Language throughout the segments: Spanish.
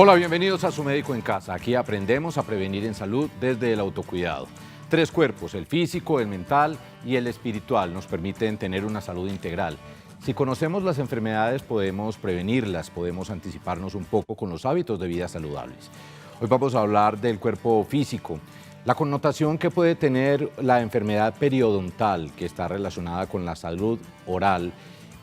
Hola, bienvenidos a Su Médico en Casa. Aquí aprendemos a prevenir en salud desde el autocuidado. 3 cuerpos, el físico, el mental y el espiritual, nos permiten tener una salud integral. Si conocemos las enfermedades, podemos prevenirlas, podemos anticiparnos un poco con los hábitos de vida saludables. Hoy vamos a hablar del cuerpo físico, la connotación que puede tener la enfermedad periodontal, que está relacionada con la salud oral,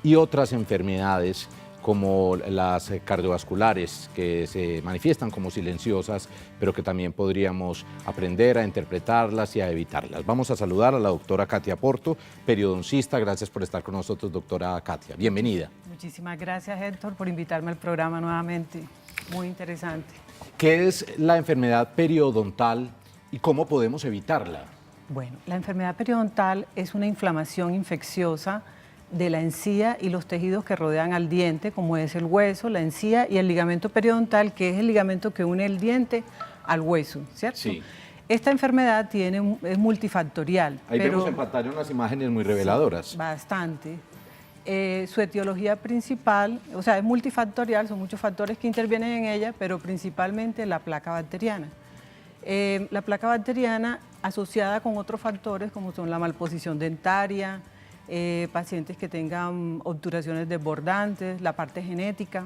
y otras enfermedades como las cardiovasculares, que se manifiestan como silenciosas, pero que también podríamos aprender a interpretarlas y a evitarlas. Vamos a saludar a la doctora Katia Porto, periodoncista. Gracias por estar con nosotros, doctora Katia. Bienvenida. Muchísimas gracias, Héctor, por invitarme al programa nuevamente. Muy interesante. ¿Qué es la enfermedad periodontal y cómo podemos evitarla? Bueno, la enfermedad periodontal es una inflamación infecciosa de la encía y los tejidos que rodean al diente, como es el hueso, la encía y el ligamento periodontal, que es el ligamento que une el diente al hueso, ¿cierto? Sí. Esta enfermedad es multifactorial. Ahí vemos en pantalla unas imágenes muy reveladoras. Sí, bastante. Su etiología principal, o sea, es multifactorial, son muchos factores que intervienen en ella, pero principalmente la placa bacteriana. La placa bacteriana asociada con otros factores como son la malposición dentaria, pacientes que tengan obturaciones desbordantes, la parte genética.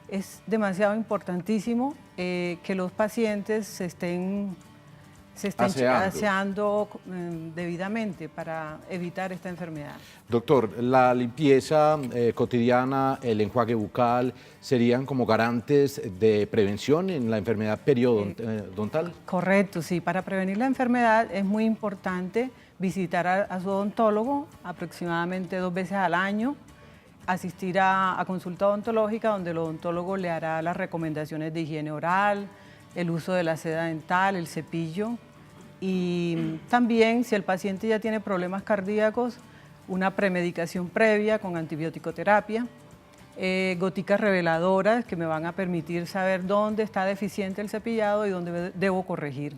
Es demasiado importantísimo que los pacientes se estén aseando debidamente para evitar esta enfermedad. Doctor, la limpieza cotidiana, el enjuague bucal, ¿serían como garantes de prevención en la enfermedad periodontal? Correcto, sí. Para prevenir la enfermedad es muy importante visitar a su odontólogo aproximadamente 2 veces al año, asistir a consulta odontológica donde el odontólogo le hará las recomendaciones de higiene oral, el uso de la seda dental, el cepillo y también si el paciente ya tiene problemas cardíacos, una premedicación previa con antibiótico-terapia, goticas reveladoras que me van a permitir saber dónde está deficiente el cepillado y dónde debo corregir.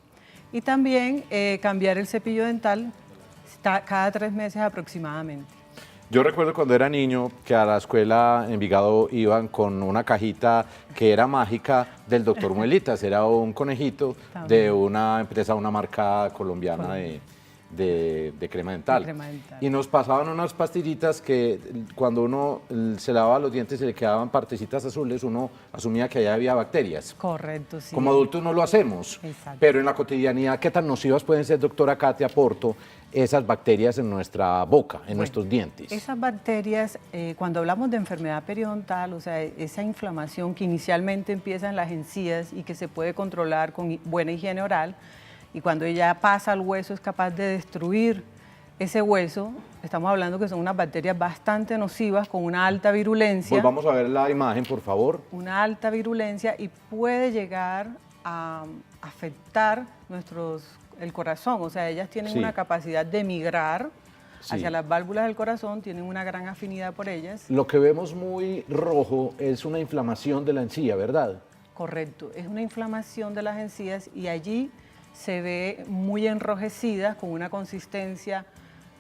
Y también cambiar el cepillo dental cada 3 meses aproximadamente. Yo recuerdo cuando era niño que a la escuela en Envigado iban con una cajita que era mágica del doctor Muelitas, era un conejito de una empresa, una marca colombiana de crema dental. Y nos pasaban unas pastillitas que cuando uno se lavaba los dientes y le quedaban partecitas azules, uno asumía que allá había bacterias. Correcto, sí. Como adultos no lo hacemos, pero en la cotidianidad, ¿qué tan nocivas pueden ser, doctora Katia Porto, esas bacterias en nuestra boca, en nuestros dientes? Esas bacterias, cuando hablamos de enfermedad periodontal, o sea, esa inflamación que inicialmente empieza en las encías y que se puede controlar con buena higiene oral, y cuando ella pasa al hueso es capaz de destruir ese hueso, estamos hablando que son unas bacterias bastante nocivas con una alta virulencia. Volvamos a ver la imagen, por favor. Una alta virulencia y puede llegar a afectar el corazón, o sea, ellas tienen una capacidad de migrar hacia las válvulas del corazón, tienen una gran afinidad por ellas. Lo que vemos muy rojo es una inflamación de la encía, ¿verdad? Correcto, es una inflamación de las encías y allí se ve muy enrojecida con una consistencia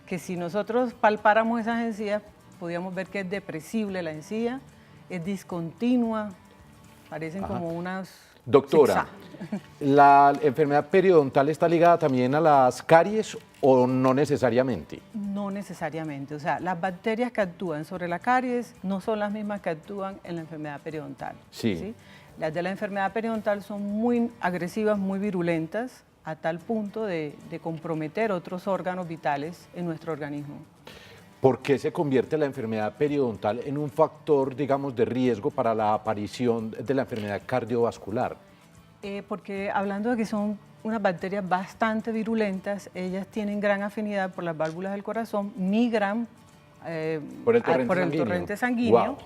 que si nosotros palpáramos esas encías, podríamos ver que es depresible la encía, es discontinua, parecen como unas... Doctora, ¿la enfermedad periodontal está ligada también a las caries o no necesariamente? No necesariamente, o sea, las bacterias que actúan sobre la caries no son las mismas que actúan en la enfermedad periodontal. ¿Sí? Las de la enfermedad periodontal son muy agresivas, muy virulentas, a tal punto de comprometer otros órganos vitales en nuestro organismo. ¿Por qué se convierte la enfermedad periodontal en un factor, digamos, de riesgo para la aparición de la enfermedad cardiovascular? Porque hablando de que son unas bacterias bastante virulentas, ellas tienen gran afinidad por las válvulas del corazón, migran por el torrente sanguíneo. Wow.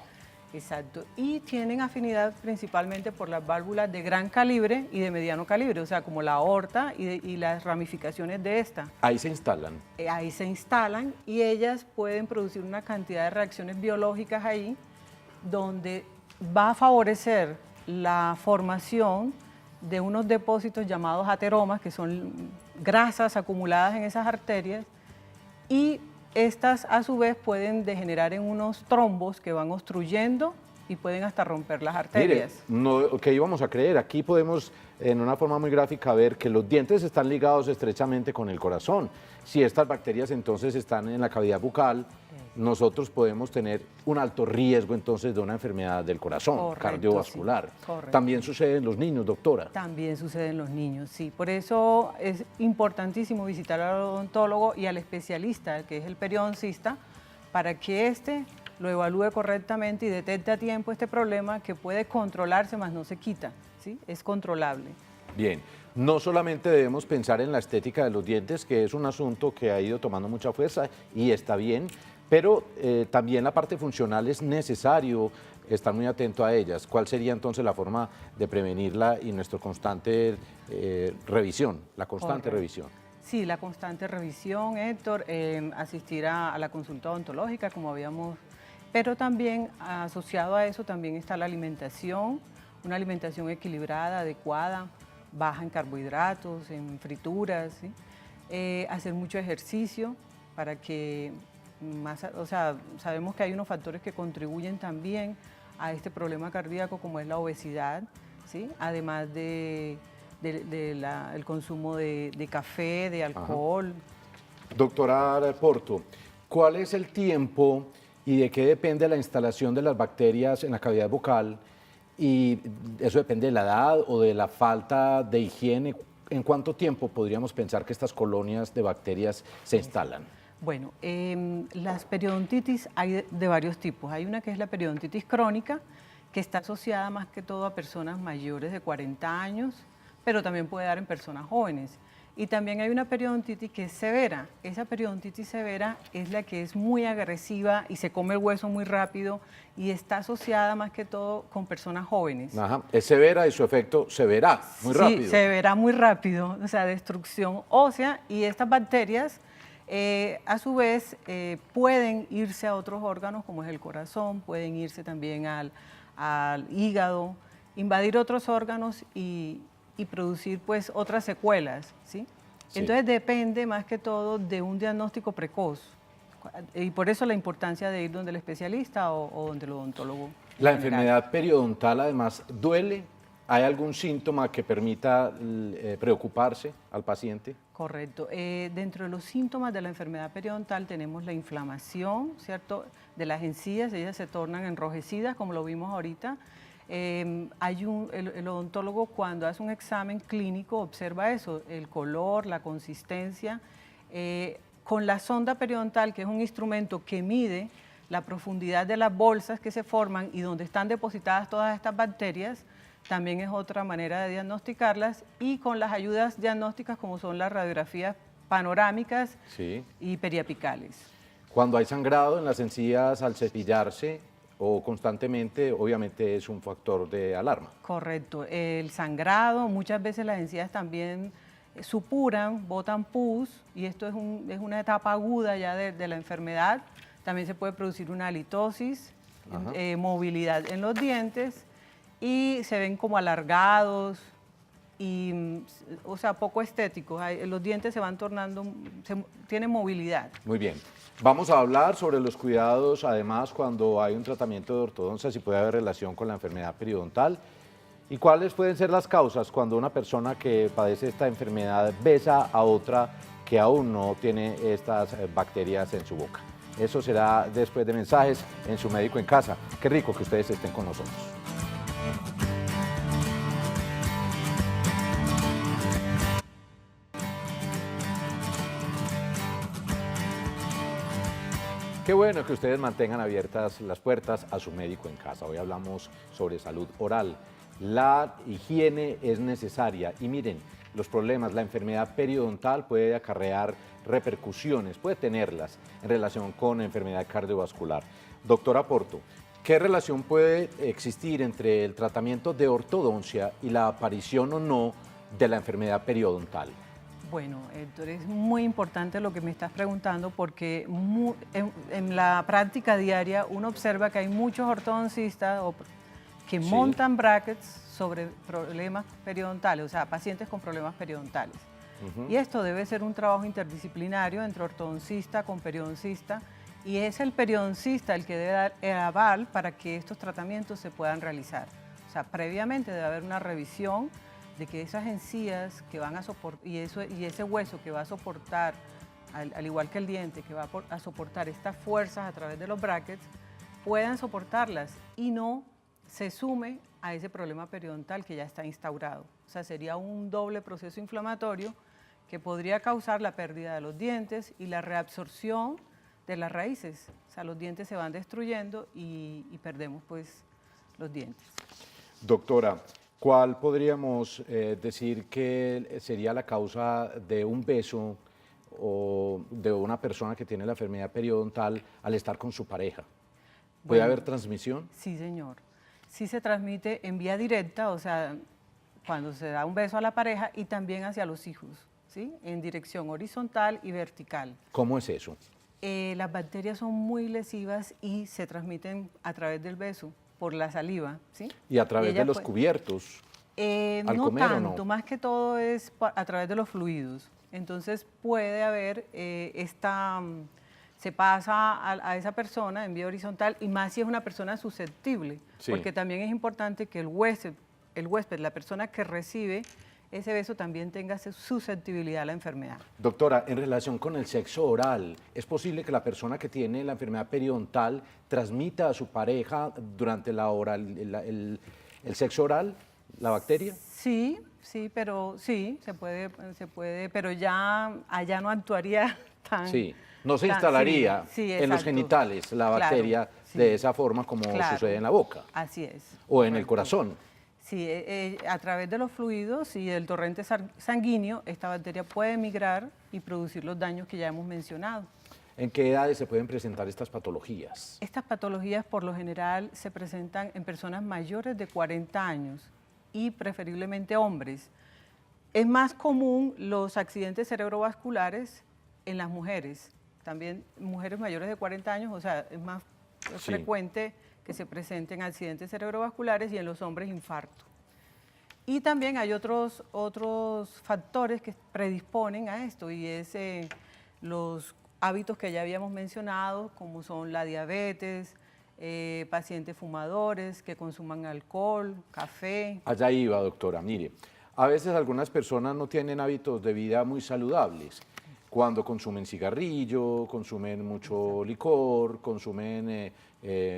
Exacto, y tienen afinidad principalmente por las válvulas de gran calibre y de mediano calibre, o sea, como la aorta y las ramificaciones de esta. Ahí se instalan. Ahí se instalan y ellas pueden producir una cantidad de reacciones biológicas ahí, donde va a favorecer la formación de unos depósitos llamados ateromas, que son grasas acumuladas en esas arterias, y estas a su vez pueden degenerar en unos trombos que van obstruyendo y pueden hasta romper las Mire, arterias. no, ¿qué íbamos a creer? Aquí podemos, en una forma muy gráfica, ver que los dientes están ligados estrechamente con el corazón. Si estas bacterias entonces están en la cavidad bucal, nosotros podemos tener un alto riesgo entonces de una enfermedad del corazón, Correcto, cardiovascular. sí, correcto. También sucede en los niños, doctora. También sucede en los niños, sí. Por eso es importantísimo visitar al odontólogo y al especialista, que es el periodoncista, para que éste lo evalúe correctamente y detecte a tiempo este problema que puede controlarse, mas no se quita, ¿sí? Es controlable. Bien, no solamente debemos pensar en la estética de los dientes, que es un asunto que ha ido tomando mucha fuerza y está bien, pero también la parte funcional es necesario estar muy atento a ellas. ¿Cuál sería entonces la forma de prevenirla y nuestra constante revisión, la constante Correcto. revisión? Sí, la constante revisión, Héctor, asistir a la consulta odontológica, como habíamos, pero también asociado a eso también está la alimentación, una alimentación equilibrada, adecuada, baja en carbohidratos, en frituras, ¿sí? Hacer mucho ejercicio para que o sea, sabemos que hay unos factores que contribuyen también a este problema cardíaco como es la obesidad, ¿sí? Además del consumo de café, de alcohol. Doctora Porto, ¿cuál es el tiempo y de qué depende la instalación de las bacterias en la cavidad bucal? Y eso depende de la edad o de la falta de higiene. ¿En cuánto tiempo podríamos pensar que estas colonias de bacterias se instalan? Bueno, las periodontitis hay de varios tipos. Hay una que es la periodontitis crónica, que está asociada más que todo a personas mayores de 40 años, pero también puede dar en personas jóvenes. Y también hay una periodontitis que es severa. Esa periodontitis severa es la que es muy agresiva y se come el hueso muy rápido y está asociada más que todo con personas jóvenes. Ajá, es severa y su efecto se verá muy rápido. Sí, se verá muy rápido, o sea, destrucción ósea, y estas bacterias a su vez pueden irse a otros órganos como es el corazón, pueden irse también al hígado, invadir otros órganos y producir pues otras secuelas, ¿sí? Sí. Entonces depende más que todo de un diagnóstico precoz y por eso la importancia de ir donde el especialista o donde el odontólogo. La general. enfermedad periodontal además duele. ¿Hay algún síntoma que permita preocuparse al paciente? Correcto. Dentro de los síntomas de la enfermedad periodontal tenemos la inflamación, ¿cierto? De las encías, ellas se tornan enrojecidas, como lo vimos ahorita. El odontólogo cuando hace un examen clínico observa eso, el color, la consistencia. Con la sonda periodontal, que es un instrumento que mide la profundidad de las bolsas que se forman y donde están depositadas todas estas bacterias, también es otra manera de diagnosticarlas, y con las ayudas diagnósticas como son las radiografías panorámicas y periapicales. Cuando hay sangrado en las encías al cepillarse o constantemente, obviamente es un factor de alarma. Correcto. El sangrado, muchas veces las encías también supuran, botan pus, y esto es una etapa aguda ya de la enfermedad. También se puede producir una halitosis, movilidad en los dientes, y se ven como alargados y, o sea, poco estéticos. Los dientes se van tornando, tienen movilidad. Muy bien. Vamos a hablar sobre los cuidados, además, cuando hay un tratamiento de ortodoncia, si puede haber relación con la enfermedad periodontal y cuáles pueden ser las causas cuando una persona que padece esta enfermedad besa a otra que aún no tiene estas bacterias en su boca. Eso será después de mensajes en Su Médico en Casa. Qué rico que ustedes estén con nosotros. Qué bueno que ustedes mantengan abiertas las puertas a Su Médico en Casa. Hoy hablamos sobre salud oral. La higiene es necesaria y miren, los problemas, la enfermedad periodontal puede acarrear repercusiones, puede tenerlas en relación con enfermedad cardiovascular. Doctora Porto, ¿qué relación puede existir entre el tratamiento de ortodoncia y la aparición o no de la enfermedad periodontal? Bueno, Héctor, es muy importante lo que me estás preguntando porque en la práctica diaria uno observa que hay muchos ortodoncistas que montan brackets sobre problemas periodontales, o sea, pacientes con problemas periodontales. Y esto debe ser un trabajo interdisciplinario entre ortodoncista con periodoncista Y es el periodoncista el que debe dar el aval para que estos tratamientos se puedan realizar. O sea, previamente debe haber una revisión de que esas encías que van a soportar, y ese hueso que va a soportar, al igual que el diente, que va a soportar estas fuerzas a través de los brackets, puedan soportarlas y no se sume a ese problema periodontal que ya está instaurado. O sea, sería un doble proceso inflamatorio que podría causar la pérdida de los dientes y la reabsorción de las raíces. O sea, los dientes se van destruyendo y perdemos pues los dientes. Doctora, ¿cuál podríamos decir que sería la causa de un beso o de una persona que tiene la enfermedad periodontal al estar con su pareja? ¿Puede haber transmisión? Sí, señor. Sí se transmite en vía directa, o sea, cuando se da un beso a la pareja y también hacia los hijos, ¿sí? En dirección horizontal y vertical. ¿Cómo es eso? Las bacterias son muy lesivas y se transmiten a través del beso, por la saliva, ¿sí? ¿Y a través de los cubiertos? ¿Al No comer tanto, o no? más que todo es a través de los fluidos. Entonces puede haber se pasa a esa persona en vía horizontal y más si es una persona susceptible, Sí. porque también es importante que el huésped, la persona que recibe ese beso también tenga susceptibilidad a la enfermedad. Doctora, en relación con el sexo oral, ¿es posible que la persona que tiene la enfermedad periodontal transmita a su pareja durante el sexo oral la bacteria? Sí, pero sí, se puede, pero ya allá no actuaría tan... Sí, no se instalaría sí, en los exacto. genitales la Claro, bacteria sí. de esa forma como Claro. sucede en la boca Así es. o en el Correcto. corazón. Sí, a través de los fluidos y del torrente sanguíneo, esta bacteria puede migrar y producir los daños que ya hemos mencionado. ¿En qué edades se pueden presentar estas patologías? Estas patologías por lo general se presentan en personas mayores de 40 años y preferiblemente hombres. Es más común los accidentes cerebrovasculares en las mujeres, también mujeres mayores de 40 años, o sea, es más frecuente que se presenten accidentes cerebrovasculares y en los hombres infarto. Y también hay otros factores que predisponen a esto y es los hábitos que ya habíamos mencionado, como son la diabetes, pacientes fumadores que consuman alcohol, café. Allá iba, doctora. Mire, a veces algunas personas no tienen hábitos de vida muy saludables. Cuando consumen cigarrillo, consumen mucho licor, consumen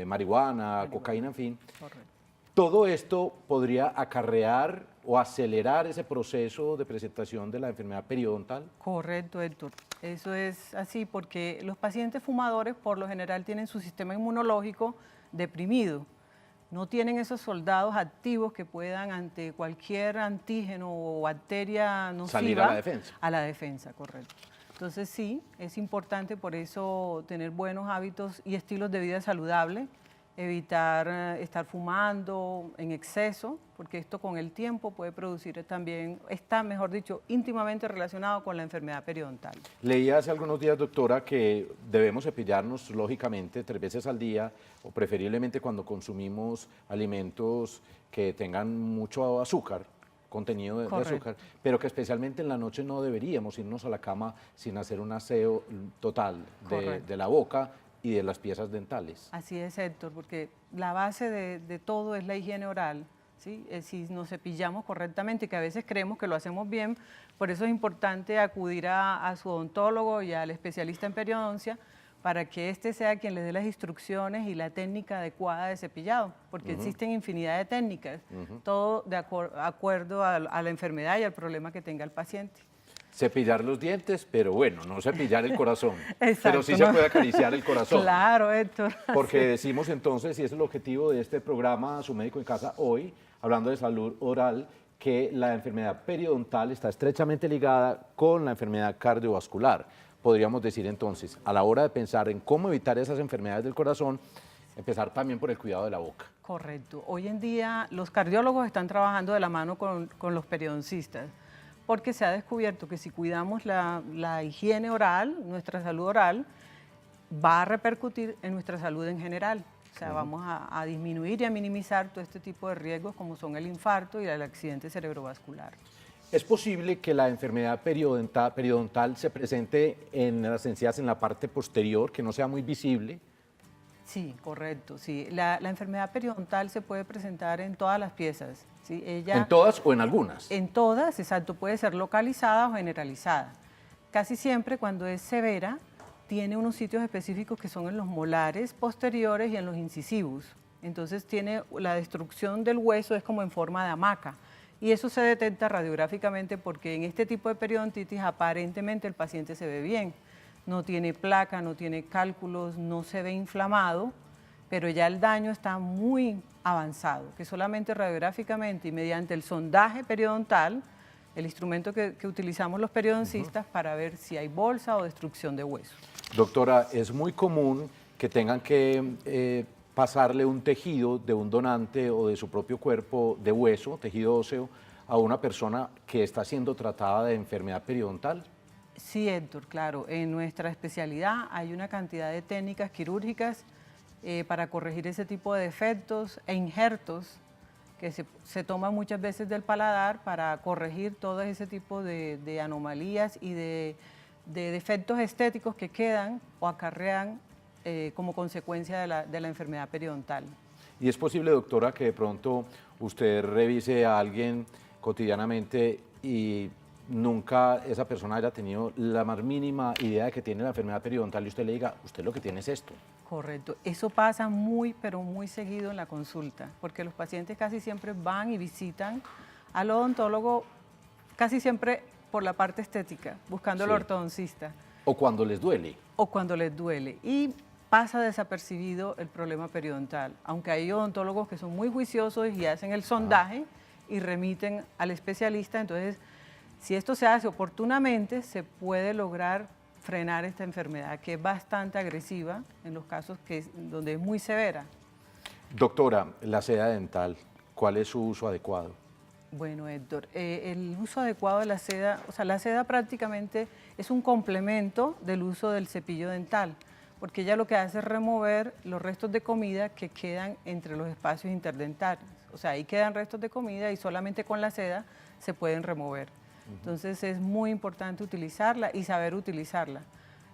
marihuana, cocaína, en fin. Correcto. Todo esto podría acarrear o acelerar ese proceso de presentación de la enfermedad periodontal. Correcto, Héctor. Eso es así porque los pacientes fumadores por lo general tienen su sistema inmunológico deprimido. No tienen esos soldados activos que puedan ante cualquier antígeno o bacteria nociva salir a la defensa. A la defensa, correcto. Entonces sí, es importante por eso tener buenos hábitos y estilos de vida saludables, evitar estar fumando en exceso, porque esto con el tiempo puede producir también, está mejor dicho, íntimamente relacionado con la enfermedad periodontal. Leí hace algunos días, doctora, que debemos cepillarnos lógicamente 3 veces al día o preferiblemente cuando consumimos alimentos que tengan mucho azúcar, contenido de azúcar, pero que especialmente en la noche no deberíamos irnos a la cama sin hacer un aseo total de la boca y de las piezas dentales. Así es, Héctor, porque la base de todo es la higiene oral, ¿sí? Si nos cepillamos correctamente, que a veces creemos que lo hacemos bien, por eso es importante acudir a su odontólogo y al especialista en periodoncia para que éste sea quien le dé las instrucciones y la técnica adecuada de cepillado, porque existen infinidad de técnicas, todo de acuerdo a la enfermedad y al problema que tenga el paciente. Cepillar los dientes, pero bueno, no cepillar el corazón. Exacto, pero sí se puede acariciar el corazón. Claro, Héctor. Porque decimos entonces, y es el objetivo de este programa, Su Médico en Casa, hoy, hablando de salud oral, que la enfermedad periodontal está estrechamente ligada con la enfermedad cardiovascular. Podríamos decir entonces, a la hora de pensar en cómo evitar esas enfermedades del corazón, empezar también por el cuidado de la boca. Correcto. Hoy en día los cardiólogos están trabajando de la mano con los periodoncistas, porque se ha descubierto que si cuidamos la higiene oral, nuestra salud oral, va a repercutir en nuestra salud en general. O sea, vamos a disminuir y a minimizar todo este tipo de riesgos como son el infarto y el accidente cerebrovascular. ¿Es posible que la enfermedad periodontal se presente en las encías en la parte posterior, que no sea muy visible? Sí, correcto. Sí. La enfermedad periodontal se puede presentar en todas las piezas. ¿Sí? ¿En todas o en algunas? En todas, exacto. Puede ser localizada o generalizada. Casi siempre cuando es severa, tiene unos sitios específicos que son en los molares posteriores y en los incisivos. Entonces tiene la destrucción del hueso, es como en forma de hamaca. Y eso se detecta radiográficamente porque en este tipo de periodontitis aparentemente el paciente se ve bien. No tiene placa, no tiene cálculos, no se ve inflamado, pero ya el daño está muy avanzado, que solamente radiográficamente y mediante el sondaje periodontal, el instrumento que utilizamos los periodoncistas para ver si hay bolsa o destrucción de hueso. Doctora, es muy común que tengan que pasarle un tejido de un donante o de su propio cuerpo de hueso, tejido óseo, a una persona que está siendo tratada de enfermedad periodontal. Sí, Héctor, claro. En nuestra especialidad hay una cantidad de técnicas quirúrgicas para corregir ese tipo de defectos e injertos que se toman muchas veces del paladar para corregir todo ese tipo de anomalías y de defectos estéticos que quedan o acarrean como consecuencia de la enfermedad periodontal. ¿Y es posible, doctora, que de pronto usted revise a alguien cotidianamente y nunca esa persona haya tenido la más mínima idea de que tiene la enfermedad periodontal y usted le diga, usted lo que tiene es esto? Correcto. Eso pasa muy, pero muy seguido en la consulta, porque los pacientes casi siempre van y visitan al odontólogo, casi siempre por la parte estética, buscando al ortodoncista. O cuando les duele. O cuando les duele. Y pasa desapercibido el problema periodontal, aunque hay odontólogos que son muy juiciosos y hacen el sondaje y remiten al especialista. Entonces, si esto se hace oportunamente, se puede lograr frenar esta enfermedad, que es bastante agresiva en los casos donde es muy severa. Doctora, la seda dental, ¿cuál es su uso adecuado? Bueno, Héctor, el uso adecuado de la seda, o sea, la seda prácticamente es un complemento del uso del cepillo dental, porque ella lo que hace es remover los restos de comida que quedan entre los espacios interdentarios. O sea, ahí quedan restos de comida y solamente con la seda se pueden remover. Entonces es muy importante utilizarla y saber utilizarla.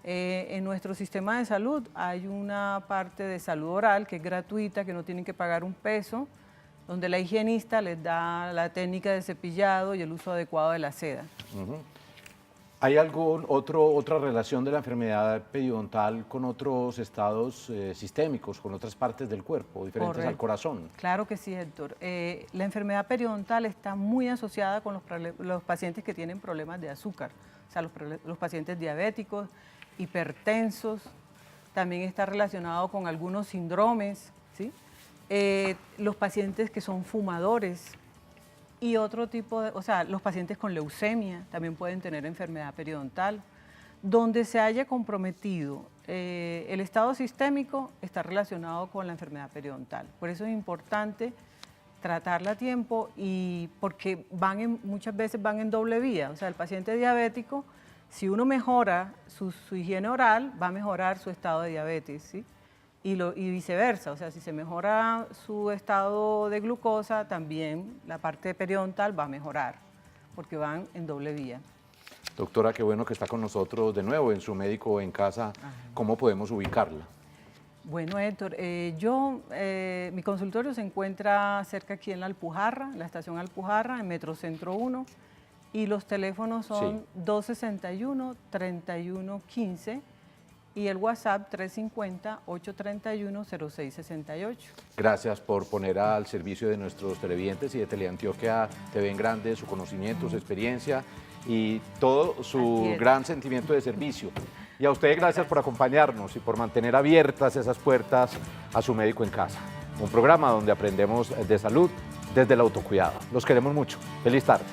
En nuestro sistema de salud hay una parte de salud oral que es gratuita, que no tienen que pagar un peso, donde la higienista les da la técnica de cepillado y el uso adecuado de la seda. ¿Hay otra relación de la enfermedad periodontal con otros estados sistémicos, con otras partes del cuerpo, diferentes al corazón? Claro que sí, Héctor. La enfermedad periodontal está muy asociada con los pacientes que tienen problemas de azúcar, o sea, los pacientes diabéticos, hipertensos, también está relacionado con algunos síndromes, ¿sí? Los pacientes que son fumadores y otro tipo de, o sea, los pacientes con leucemia también pueden tener enfermedad periodontal. Donde se haya comprometido el estado sistémico está relacionado con la enfermedad periodontal. Por eso es importante tratarla a tiempo y porque muchas veces van en doble vía. O sea, el paciente diabético, si uno mejora su higiene oral, va a mejorar su estado de diabetes, ¿sí? Y viceversa, o sea, si se mejora su estado de glucosa, también la parte periodontal va a mejorar, porque van en doble vía. Doctora, qué bueno que está con nosotros de nuevo en Su Médico en Casa. ¿Cómo podemos ubicarla? Bueno, Héctor, mi consultorio se encuentra cerca aquí en la Alpujarra, en la estación Alpujarra, en Metrocentro 1, y los teléfonos son 261-3115 y el WhatsApp 350-831-0668. Gracias por poner al servicio de nuestros televidentes y de Teleantioquia TV en Grande su conocimiento, su experiencia y todo su gran sentimiento de servicio. Y a ustedes gracias por acompañarnos y por mantener abiertas esas puertas a Su Médico en Casa. Un programa donde aprendemos de salud desde el autocuidado. Los queremos mucho. Feliz tarde.